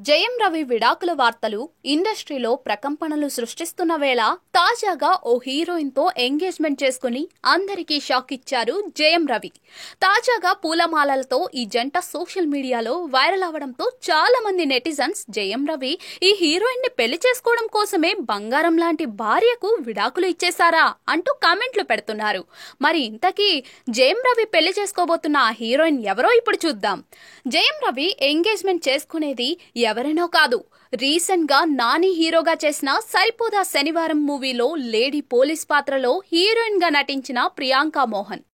జయం రవి విడాకుల వార్తలు ఇండస్ట్రీలో ప్రకంపనలు సృష్టిస్తున్న వేళ తాజాగా ఓ హీరోయిన్ తో ఎంగేజ్మెంట్ చేసుకుని అందరికీ షాక్ ఇచ్చారు జయం రవి. తాజాగా పూలమాలలతో ఈ జంట సోషల్ మీడియాలో వైరల్ అవడంతో చాలా మంది నెటిజన్స్ జయం రవి ఈ హీరోయిన్ ని పెళ్లి చేసుకోవడం కోసమే బంగారం లాంటి భార్యకు విడాకులు ఇచ్చేశారా అంటూ కామెంట్లు పెడుతున్నారు. మరి ఇంతకీ జయం రవి పెళ్లి చేసుకోబోతున్న ఆ హీరోయిన్ ఎవరో ఇప్పుడు చూద్దాం. జయం రవి ఎంగేజ్మెంట్ చేసుకునేది ఎవరైనా కాదు, రీసెంట్ గా నాని హీరోగా చేసిన సరిపోదా శనివారం మూవీలో లేడీ పోలీస్ పాత్రలో హీరోయిన్ గా నటించిన ప్రియాంక మోహన్.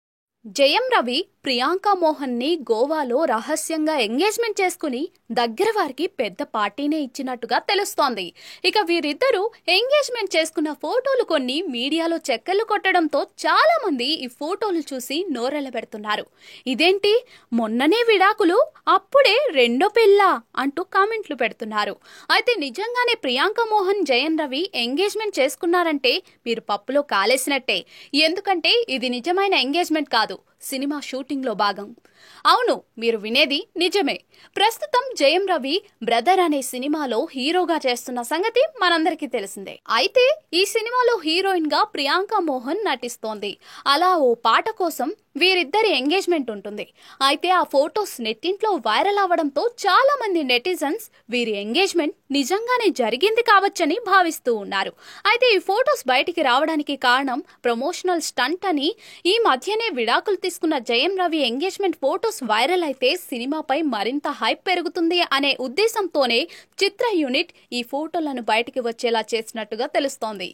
జయం రవి ప్రియాంక మోహన్ ని గోవాలో రహస్యంగా ఎంగేజ్మెంట్ చేసుకుని దగ్గర వారికి పెద్ద పార్టీనే ఇచ్చినట్టుగా తెలుస్తోంది. ఇక వీరిద్దరూ ఎంగేజ్మెంట్ చేసుకున్న ఫోటోలు కొన్ని మీడియాలో చెక్కలు కొట్టడంతో చాలా మంది ఈ ఫోటోలు చూసి నోరెళ్లబెడుతున్నారు. ఇదేంటి, మొన్ననే విడాకులు, అప్పుడే రెండో పెళ్ళా అంటూ కామెంట్లు పెడుతున్నారు. అయితే నిజంగానే ప్రియాంక మోహన్ జయం రవి ఎంగేజ్మెంట్ చేసుకున్నారంటే మీరు పప్పులో కాలేసినట్టే. ఎందుకంటే ఇది నిజమైన ఎంగేజ్మెంట్ కాదు, సినిమా షూటింగ్ లో భాగం. అవును, మీరు వినేది నిజమే. ప్రస్తుతం జయం రవి బ్రదర్ అనే సినిమాలో హీరోగా చేస్తున్న సంగతి మనందరికీ తెలిసిందే. అయితే ఈ సినిమాలో హీరోయిన్ గా ప్రియాంక మోహన్ నటిస్తోంది. అలా ఓ పాట కోసం వీరిద్దరి ఎంగేజ్మెంట్ ఉంటుంది. అయితే ఆ ఫోటోస్ నెట్టింట్లో వైరల్ అవడంతో చాలా మంది నెటిజన్స్ వీరి ఎంగేజ్మెంట్ నిజంగానే జరిగింది కావచ్చని భావిస్తూ ఉన్నారు. అయితే ఈ ఫోటోస్ బయటికి రావడానికి కారణం ప్రమోషనల్ స్టంట్ అని. ఈ మధ్యనే విడాకులు తీసుకున్న Jayam Ravi engagement photos viral అయితే సినిమాపై మరింత హైప్ పెరుగుతుంది అనే ఉద్దేశంతోనే చిత్ర యూనిట్ ఈ ఫోటోలను బయటికి వచ్చేలా చేసినట్టుగా తెలుస్తోంది.